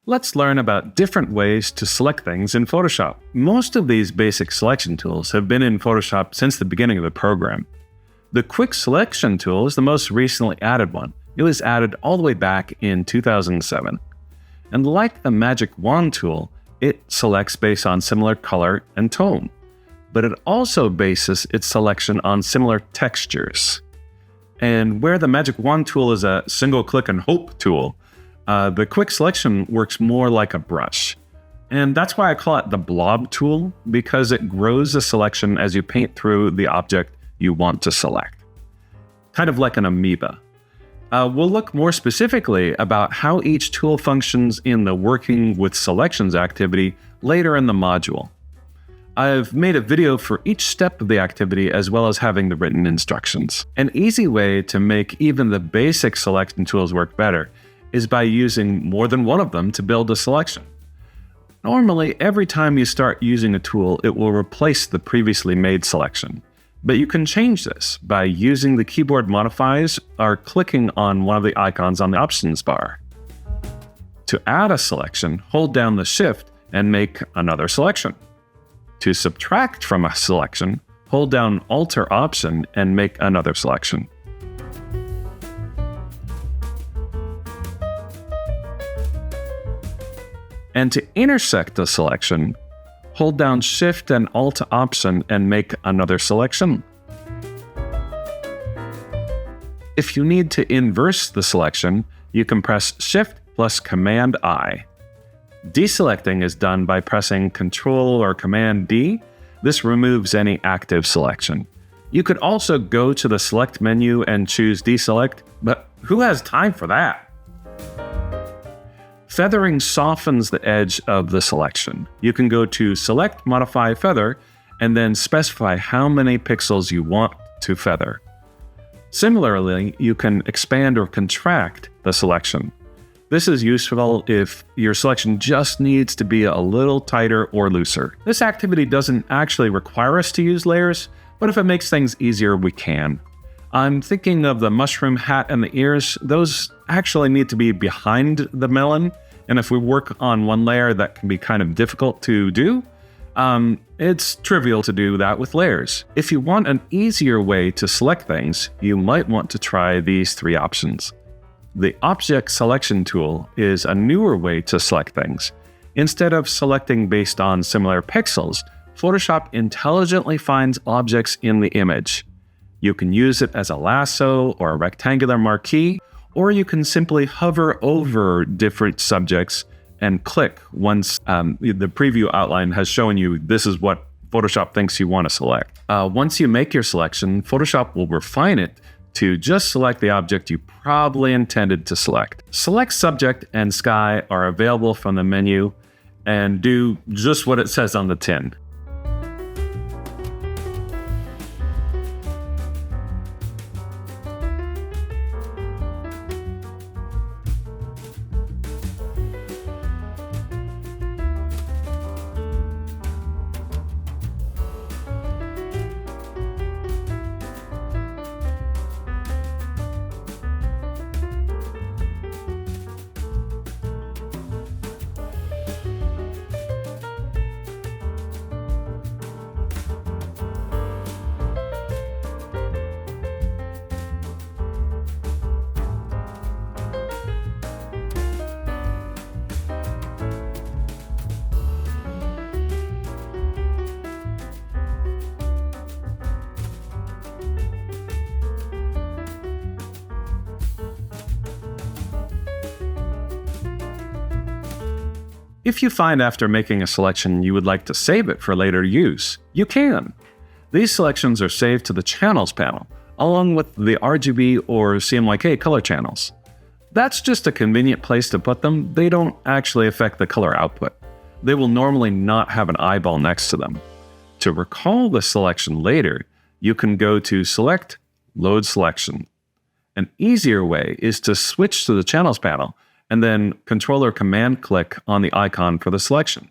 Let's learn about different ways to select things in Photoshop. Most of these basic selection tools have been in Photoshop since the beginning of the program. The Quick Selection tool is the most recently added one. It was added all the way back in 2007. And like the Magic Wand tool, it selects based on similar color and tone. But it also bases its selection on similar textures. And where the Magic Wand tool is a single click and hope tool, the Quick Selection works more like a brush. And that's why I call it the blob tool, because it grows the selection as you paint through the object you want to select. Kind of like an amoeba. We'll look more specifically about how each tool functions in the working with selections activity later in the module. I've made a video for each step of the activity as well as having the written instructions. An easy way to make even the basic selection tools work better is by using more than one of them to build a selection. Normally, every time you start using a tool, it will replace the previously made selection. But you can change this by using the keyboard modifiers or clicking on one of the icons on the options bar. To add a selection, hold down the Shift and make another selection. To subtract from a selection, hold down Alt or Option and make another selection. And to intersect a selection, hold down Shift and Alt Option and make another selection. If you need to inverse the selection, you can press Shift plus Command I. Deselecting is done by pressing Ctrl or Command D. This removes any active selection. You could also go to the Select menu and choose Deselect, but who has time for that? Feathering softens the edge of the selection. You can go to Select, Modify, Feather, and then specify how many pixels you want to feather. Similarly, you can expand or contract the selection. This is useful if your selection just needs to be a little tighter or looser. This activity doesn't actually require us to use layers, but if it makes things easier, we can. I'm thinking of the mushroom hat and the ears. Those actually need to be behind the melon, and if we work on one layer, that can be kind of difficult to do. It's trivial to do that with layers. If you want an easier way to select things, you might want to try these three options. The Object Selection tool is a newer way to select things. Instead of selecting based on similar pixels, Photoshop intelligently finds objects in the image. You can use it as a lasso or a rectangular marquee, or you can simply hover over different subjects and click once the preview outline has shown you this is what Photoshop thinks you want to select. Once you make your selection, Photoshop will refine it to just select the object you probably intended to select. Select Subject and Sky are available from the menu and do just what it says on the tin. If you find after making a selection you would like to save it for later use, you can. These selections are saved to the Channels panel, along with the RGB or CMYK color channels. That's just a convenient place to put them. They don't actually affect the color output. They will normally not have an eyeball next to them. To recall the selection later, you can go to Select, Load Selection. An easier way is to switch to the Channels panel and then Control or Command click on the icon for the selection.